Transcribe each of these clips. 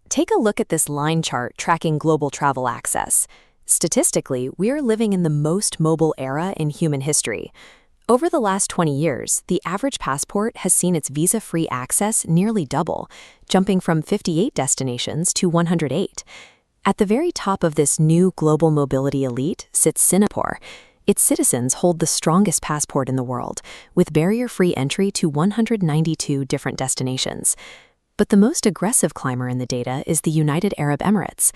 Take a look at this line chart tracking global travel access. Statistically, we're living in the most mobile era in human history. Over the last 20 years, the average passport has seen its visa-free access nearly double, jumping from 58 destinations to 108. At the very top of this new global mobility elite sits Singapore. Its citizens hold the strongest passport in the world, with barrier-free entry to 192 different destinations. But the most aggressive climber in the data is the United Arab Emirates.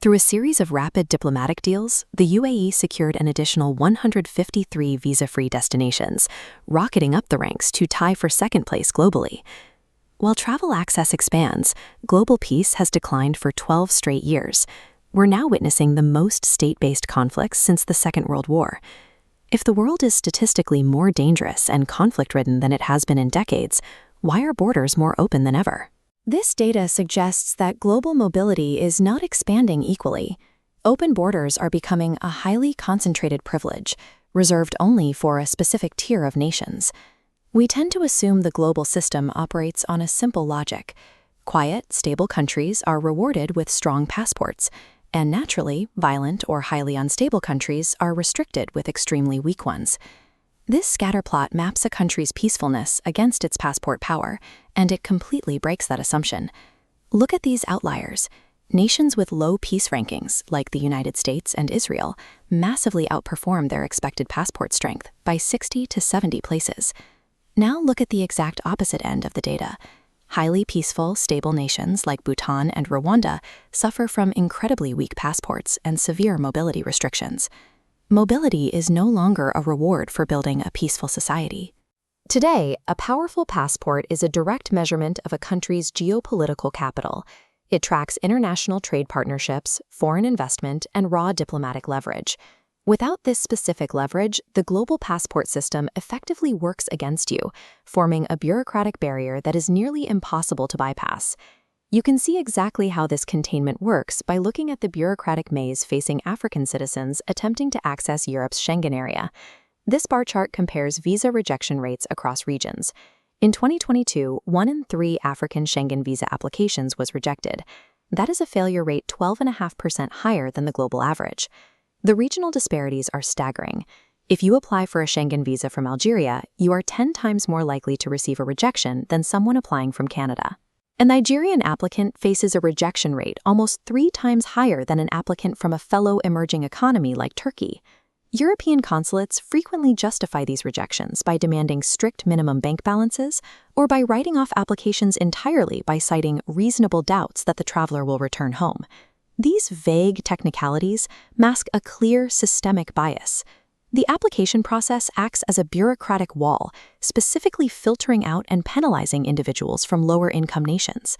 Through a series of rapid diplomatic deals, the UAE secured an additional 153 visa-free destinations, rocketing up the ranks to tie for second place globally. While travel access expands, global peace has declined for 12 straight years. We're now witnessing the most state-based conflicts since the Second World War. If the world is statistically more dangerous and conflict-ridden than it has been in decades, why are borders more open than ever? This data suggests that global mobility is not expanding equally. Open borders are becoming a highly concentrated privilege, reserved only for a specific tier of nations. We tend to assume the global system operates on a simple logic. Quiet, stable countries are rewarded with strong passports, and naturally, violent or highly unstable countries are restricted with extremely weak ones. This scatterplot maps a country's peacefulness against its passport power, and it completely breaks that assumption. Look at these outliers. Nations with low peace rankings, like the United States and Israel, massively outperform their expected passport strength by 60 to 70 places. Now look at the exact opposite end of the data. Highly peaceful, stable nations like Bhutan and Rwanda suffer from incredibly weak passports and severe mobility restrictions. Mobility is no longer a reward for building a peaceful society. Today, a powerful passport is a direct measurement of a country's geopolitical capital. It tracks international trade partnerships, foreign investment, and raw diplomatic leverage. Without this specific leverage, the global passport system effectively works against you, forming a bureaucratic barrier that is nearly impossible to bypass. You can see exactly how this containment works by looking at the bureaucratic maze facing African citizens attempting to access Europe's Schengen area. This bar chart compares visa rejection rates across regions. In 2022, 1 in 3 African Schengen visa applications was rejected. That is a failure rate 12.5% higher than the global average. The regional disparities are staggering. If you apply for a Schengen visa from Algeria, you are 10 times more likely to receive a rejection than someone applying from Canada. A Nigerian applicant faces a rejection rate almost 3 times higher than an applicant from a fellow emerging economy like Turkey. European consulates frequently justify these rejections by demanding strict minimum bank balances or by writing off applications entirely by citing reasonable doubts that the traveler will return home. These vague technicalities mask a clear systemic bias. The application process acts as a bureaucratic wall, specifically filtering out and penalizing individuals from lower-income nations.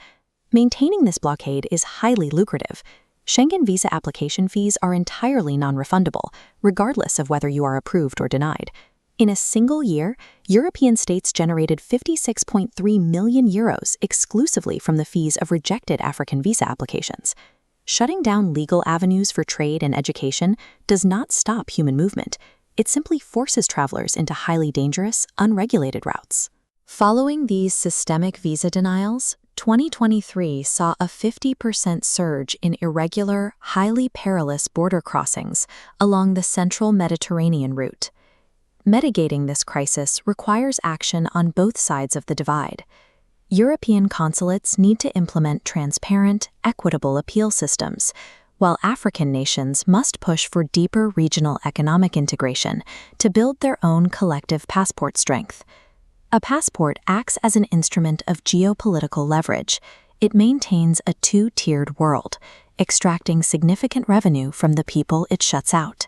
Maintaining this blockade is highly lucrative. Schengen visa application fees are entirely non-refundable, regardless of whether you are approved or denied. In a single year, European states generated €56.3 million exclusively from the fees of rejected African visa applications. Shutting down legal avenues for trade and education does not stop human movement. It simply forces travelers into highly dangerous, unregulated routes. Following these systemic visa denials, 2023 saw a 50% surge in irregular, highly perilous border crossings along the central Mediterranean route. Mitigating this crisis requires action on both sides of the divide. European consulates need to implement transparent, equitable appeal systems, while African nations must push for deeper regional economic integration to build their own collective passport strength. A passport acts as an instrument of geopolitical leverage. It maintains a two-tiered world, extracting significant revenue from the people it shuts out.